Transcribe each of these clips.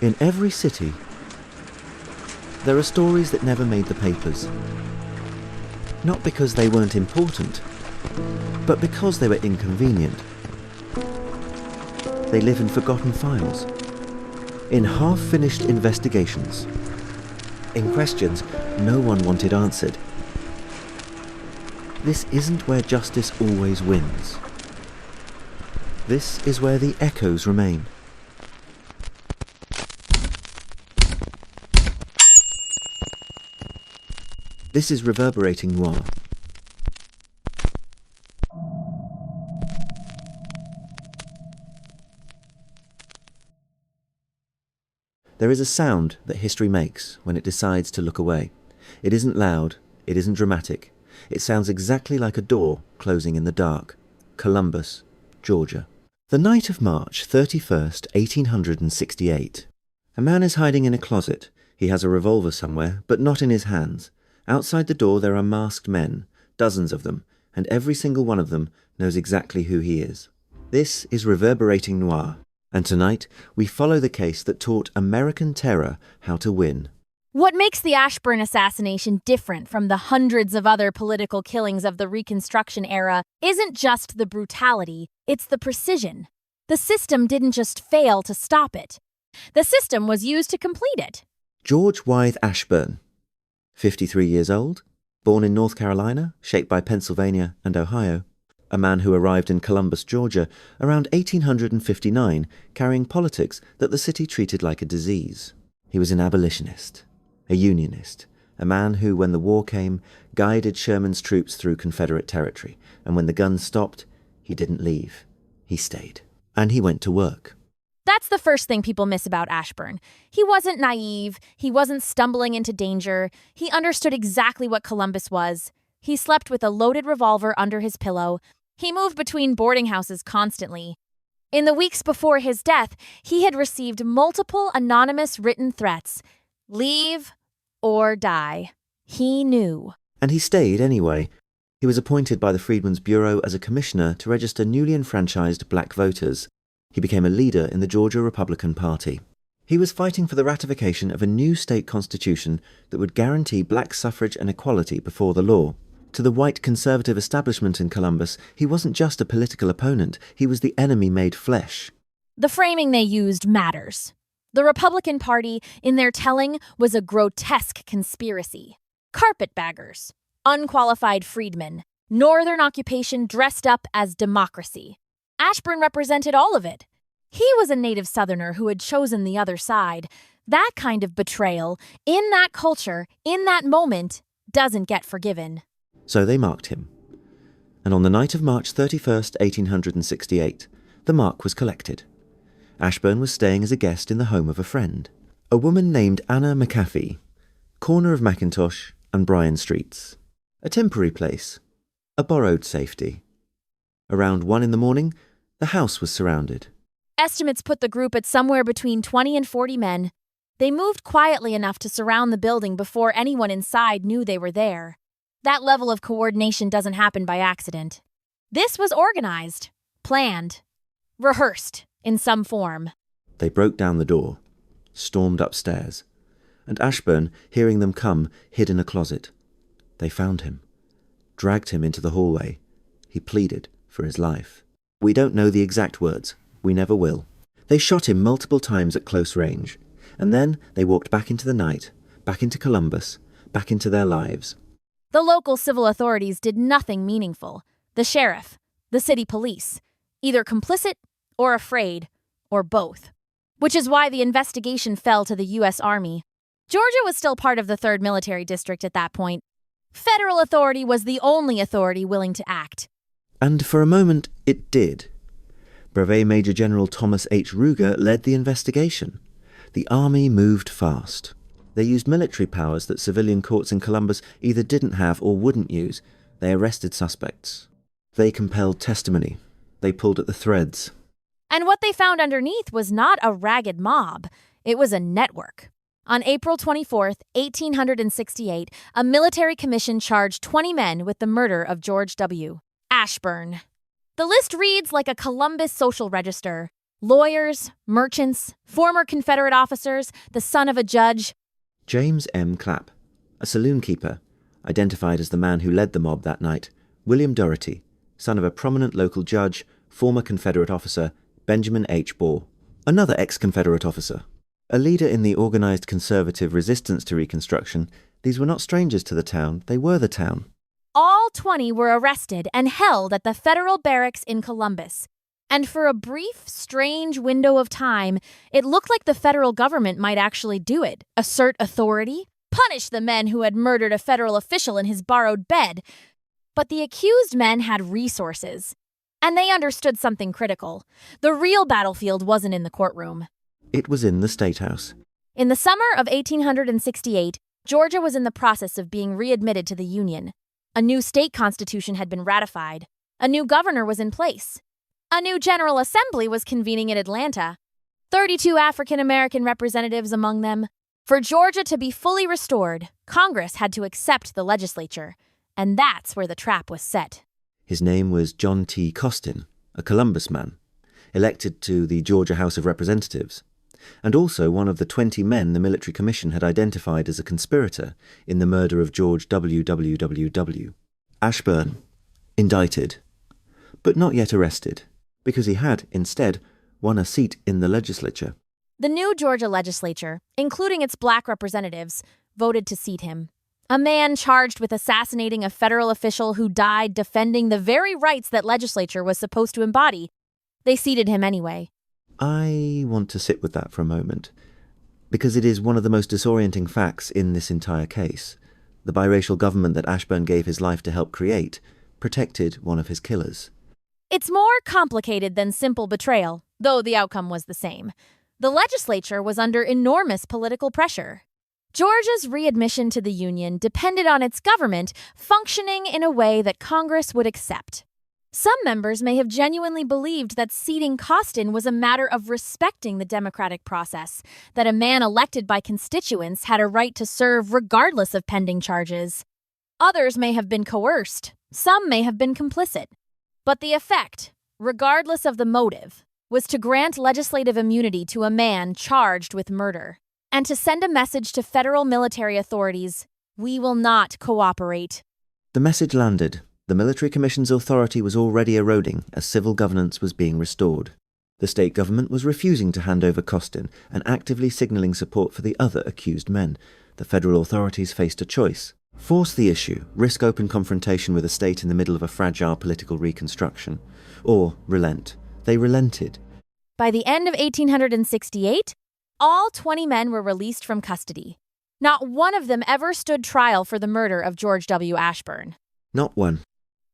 In every city, there are stories that never made the papers. Not because they weren't important, but because they were inconvenient. They live in forgotten files, in half-finished investigations, in questions no one wanted answered. This isn't where justice always wins. This is where the echoes remain. This is Reverberating Noir. There is a sound that history makes when it decides to look away. It isn't loud, it isn't dramatic. It sounds exactly like a door closing in the dark. Columbus, Georgia. The night of March 31st, 1868. A man is hiding in a closet. He has a revolver somewhere, but not in his hands. Outside the door there are masked men, dozens of them, and every single one of them knows exactly who he is. This is Reverberating Noir, and tonight we follow the case that taught American terror how to win. What makes the Ashburn assassination different from the hundreds of other political killings of the Reconstruction era isn't just the brutality, it's the precision. The system didn't just fail to stop it. The system was used to complete it. George Wythe Ashburn, 53 years old, born in North Carolina, shaped by Pennsylvania and Ohio, a man who arrived in Columbus, Georgia, around 1859, carrying politics that the city treated like a disease. He was an abolitionist, a Unionist, a man who, when the war came, guided Sherman's troops through Confederate territory, and when the guns stopped, he didn't leave. He stayed. And he went to work. That's the first thing people miss about Ashburn. He wasn't naive, he wasn't stumbling into danger, he understood exactly what Columbus was. He slept with a loaded revolver under his pillow. He moved between boarding houses constantly. In the weeks before his death, he had received multiple anonymous written threats. Leave or die. He knew. And he stayed anyway. He was appointed by the Freedmen's Bureau as a commissioner to register newly enfranchised black voters. He became a leader in the Georgia Republican Party. He was fighting for the ratification of a new state constitution that would guarantee black suffrage and equality before the law. To the white conservative establishment in Columbus, he wasn't just a political opponent, he was the enemy made flesh. The framing they used matters. The Republican Party, in their telling, was a grotesque conspiracy. Carpetbaggers, unqualified freedmen, Northern occupation dressed up as democracy. Ashburn represented all of it. He was a native Southerner who had chosen the other side. That kind of betrayal, in that culture, in that moment, doesn't get forgiven. So they marked him. And on the night of March 31st, 1868, the mark was collected. Ashburn was staying as a guest in the home of a friend, a woman named Anna McAfee, corner of Mackintosh and Bryan Streets. A temporary place, a borrowed safety. Around 1 in the morning, the house was surrounded. Estimates put the group at somewhere between 20 and 40 men. They moved quietly enough to surround the building before anyone inside knew they were there. That level of coordination doesn't happen by accident. This was organized, planned, rehearsed in some form. They broke down the door, stormed upstairs, and Ashburn, hearing them come, hid in a closet. They found him, dragged him into the hallway. He pleaded for his life. We don't know the exact words. We never will. They shot him multiple times at close range, and then they walked back into the night, back into Columbus, back into their lives. The local civil authorities did nothing meaningful. The sheriff, the city police, either complicit or afraid, or both. Which is why the investigation fell to the U.S. Army. Georgia was still part of the 3rd Military District at that point. Federal authority was the only authority willing to act. And for a moment, it did. Brevet Major General Thomas H. Ruger led the investigation. The Army moved fast. They used military powers that civilian courts in Columbus either didn't have or wouldn't use. They arrested suspects. They compelled testimony. They pulled at the threads. And what they found underneath was not a ragged mob. It was a network. On April 24th, 1868, a military commission charged 20 men with the murder of George W. Ashburn. The list reads like a Columbus social register. Lawyers, merchants, former Confederate officers, the son of a judge. James M. Clapp, a saloon keeper, identified as the man who led the mob that night. William Doherty, son of a prominent local judge, former Confederate officer, Benjamin H. Ball, another ex-Confederate officer. A leader in the organized conservative resistance to Reconstruction, these were not strangers to the town, they were the town. All 20 were arrested and held at the federal barracks in Columbus. And for a brief, strange window of time, it looked like the federal government might actually do it, assert authority, punish the men who had murdered a federal official in his borrowed bed. But the accused men had resources, and they understood something critical. The real battlefield wasn't in the courtroom. It was in the State House. In the summer of 1868, Georgia was in the process of being readmitted to the Union. A new state constitution had been ratified. A new governor was in place. A new General Assembly was convening in Atlanta. 32 African-American representatives among them. For Georgia to be fully restored, Congress had to accept the legislature. And that's where the trap was set. His name was John T. Costin, a Columbus man, elected to the Georgia House of Representatives, and also one of the 20 men the military commission had identified as a conspirator in the murder of George W. Ashburn, indicted, but not yet arrested, because he had, instead, won a seat in the legislature. The new Georgia legislature, including its black representatives, voted to seat him. A man charged with assassinating a federal official who died defending the very rights that legislature was supposed to embody. They seated him anyway. I want to sit with that for a moment, because it is one of the most disorienting facts in this entire case. The biracial government that Ashburn gave his life to help create protected one of his killers. It's more complicated than simple betrayal, though the outcome was the same. The legislature was under enormous political pressure. Georgia's readmission to the Union depended on its government functioning in a way that Congress would accept. Some members may have genuinely believed that seating Costin was a matter of respecting the democratic process, that a man elected by constituents had a right to serve regardless of pending charges. Others may have been coerced. Some may have been complicit. But the effect, regardless of the motive, was to grant legislative immunity to a man charged with murder, and to send a message to federal military authorities: we will not cooperate. The message landed. The military commission's authority was already eroding as civil governance was being restored. The state government was refusing to hand over Costin and actively signalling support for the other accused men. The federal authorities faced a choice: force the issue, risk open confrontation with a state in the middle of a fragile political reconstruction, or relent. They relented. By the end of 1868, all 20 men were released from custody. Not one of them ever stood trial for the murder of George W. Ashburn. Not one.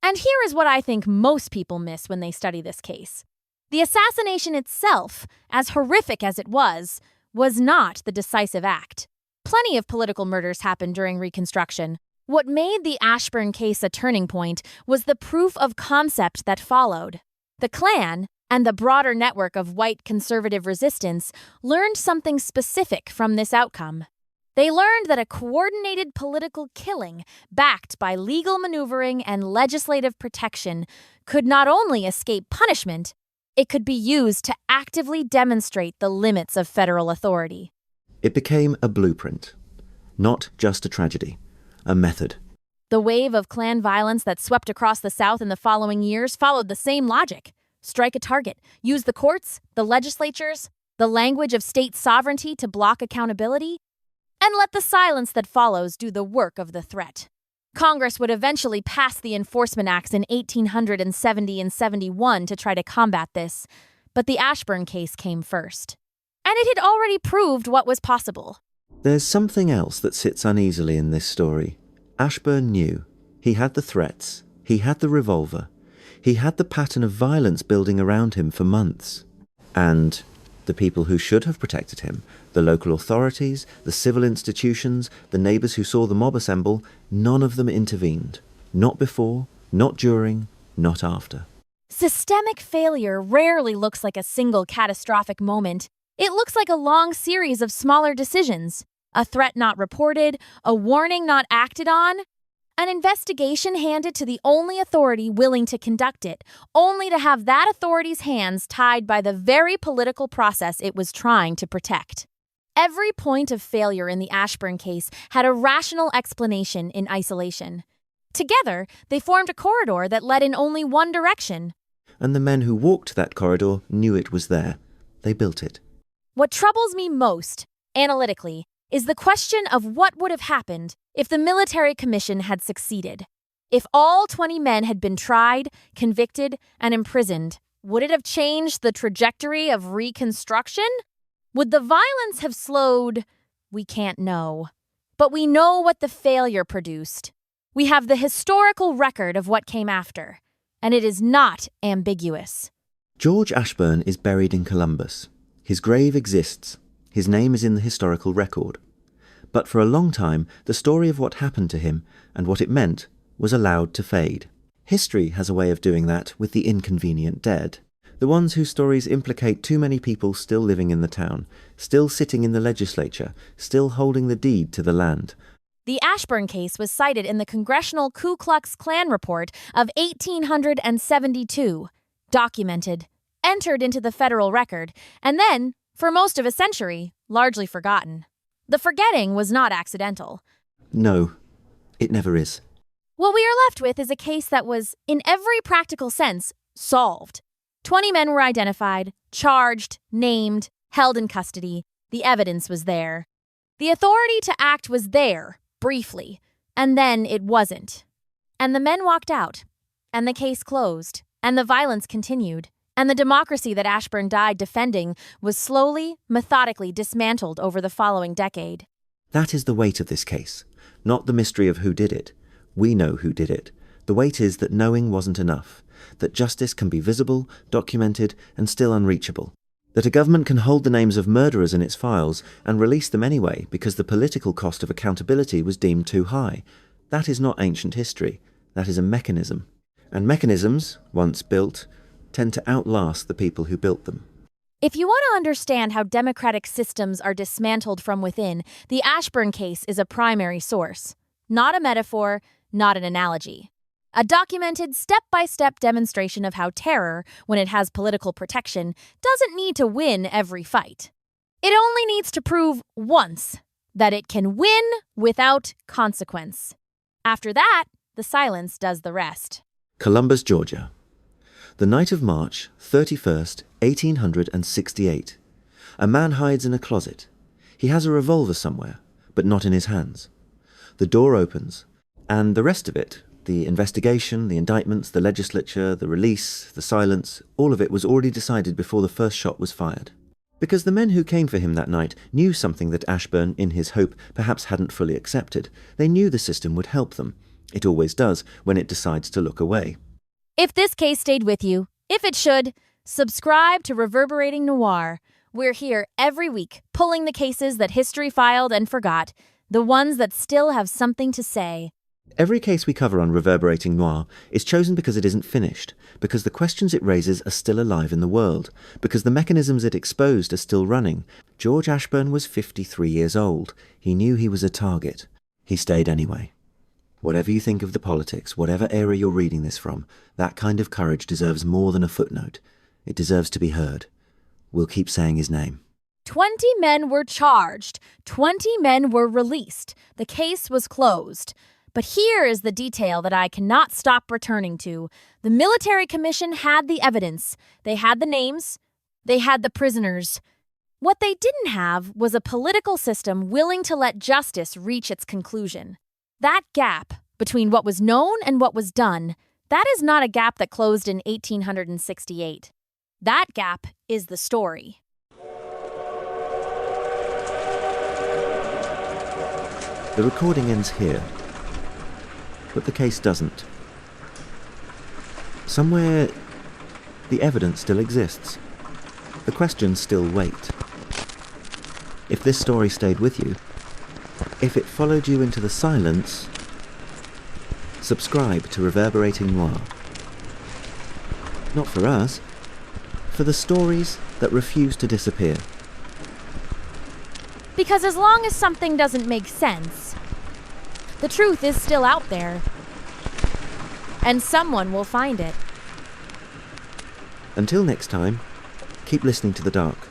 And here is what I think most people miss when they study this case. The assassination itself, as horrific as it was not the decisive act. Plenty of political murders happened during Reconstruction. What made the Ashburn case a turning point was the proof of concept that followed. The Klan, and the broader network of white conservative resistance, learned something specific from this outcome. They learned that a coordinated political killing, backed by legal maneuvering and legislative protection, could not only escape punishment, it could be used to actively demonstrate the limits of federal authority. It became a blueprint, not just a tragedy, a method. The wave of Klan violence that swept across the South in the following years followed the same logic. Strike a target, use the courts, the legislatures, the language of state sovereignty to block accountability, and let the silence that follows do the work of the threat. Congress would eventually pass the Enforcement Acts in 1870 and 71 to try to combat this, but the Ashburn case came first. And it had already proved what was possible. There's something else that sits uneasily in this story. Ashburn knew. He had the threats. He had the revolver. He had the pattern of violence building around him for months. And the people who should have protected him, the local authorities, the civil institutions, the neighbours who saw the mob assemble, none of them intervened. Not before, not during, not after. Systemic failure rarely looks like a single catastrophic moment. It looks like a long series of smaller decisions. A threat not reported, a warning not acted on, An investigation handed to the only authority willing to conduct it, only to have that authority's hands tied by the very political process it was trying to protect. Every point of failure in the Ashburn case had a rational explanation in isolation. Together, they formed a corridor that led in only one direction. And the men who walked that corridor knew it was there. They built it. What troubles me most, analytically, is the question of what would have happened if the military commission had succeeded. If all 20 men had been tried, convicted, and imprisoned, would it have changed the trajectory of Reconstruction? Would the violence have slowed? We can't know. But we know what the failure produced. We have the historical record of what came after, and it is not ambiguous. George Ashburn is buried in Columbus. His grave exists. His name is in the historical record. But for a long time, the story of what happened to him and what it meant was allowed to fade. History has a way of doing that with the inconvenient dead. The ones whose stories implicate too many people still living in the town, still sitting in the legislature, still holding the deed to the land. The Ashburn case was cited in the Congressional Ku Klux Klan report of 1872, documented, entered into the federal record, and then, for most of a century, largely forgotten. The forgetting was not accidental. No, it never is. What we are left with is a case that was, in every practical sense, solved. 20 men were identified, charged, named, held in custody. The evidence was there. The authority to act was there, briefly, and then it wasn't. And the men walked out, and the case closed, and the violence continued. And the democracy that Ashburn died defending was slowly, methodically dismantled over the following decade. That is the weight of this case, not the mystery of who did it. We know who did it. The weight is that knowing wasn't enough, that justice can be visible, documented, and still unreachable, that a government can hold the names of murderers in its files and release them anyway because the political cost of accountability was deemed too high. That is not ancient history. That is a mechanism. And mechanisms, once built, tend to outlast the people who built them. If you want to understand how democratic systems are dismantled from within, the Ashburn case is a primary source. Not a metaphor, not an analogy. A documented step-by-step demonstration of how terror, when it has political protection, doesn't need to win every fight. It only needs to prove once that it can win without consequence. After that, the silence does the rest. Columbus, Georgia. The night of March 31st, 1868. A man hides in a closet. He has a revolver somewhere, but not in his hands. The door opens, and the rest of it, the investigation, the indictments, the legislature, the release, the silence, all of it was already decided before the first shot was fired. Because the men who came for him that night knew something that Ashburn, in his hope, perhaps hadn't fully accepted. They knew the system would help them. It always does when it decides to look away. If this case stayed with you, if it should, subscribe to Reverberating Noir. We're here every week, pulling the cases that history filed and forgot, the ones that still have something to say. Every case we cover on Reverberating Noir is chosen because it isn't finished, because the questions it raises are still alive in the world, because the mechanisms it exposed are still running. George Ashburn was 53 years old. He knew he was a target. He stayed anyway. Whatever you think of the politics, whatever era you're reading this from, that kind of courage deserves more than a footnote. It deserves to be heard. We'll keep saying his name. 20 men were charged. 20 men were released. The case was closed. But here is the detail that I cannot stop returning to. The military commission had the evidence. They had the names. They had the prisoners. What they didn't have was a political system willing to let justice reach its conclusion. That gap between what was known and what was done, that is not a gap that closed in 1868. That gap is the story. The recording ends here, but the case doesn't. Somewhere, the evidence still exists. The questions still wait. If this story stayed with you, if it followed you into the silence, subscribe to Reverberating Noir. Not for us, for the stories that refuse to disappear. Because as long as something doesn't make sense, The truth is still out there. And someone will find it. Until next time, keep listening to the dark.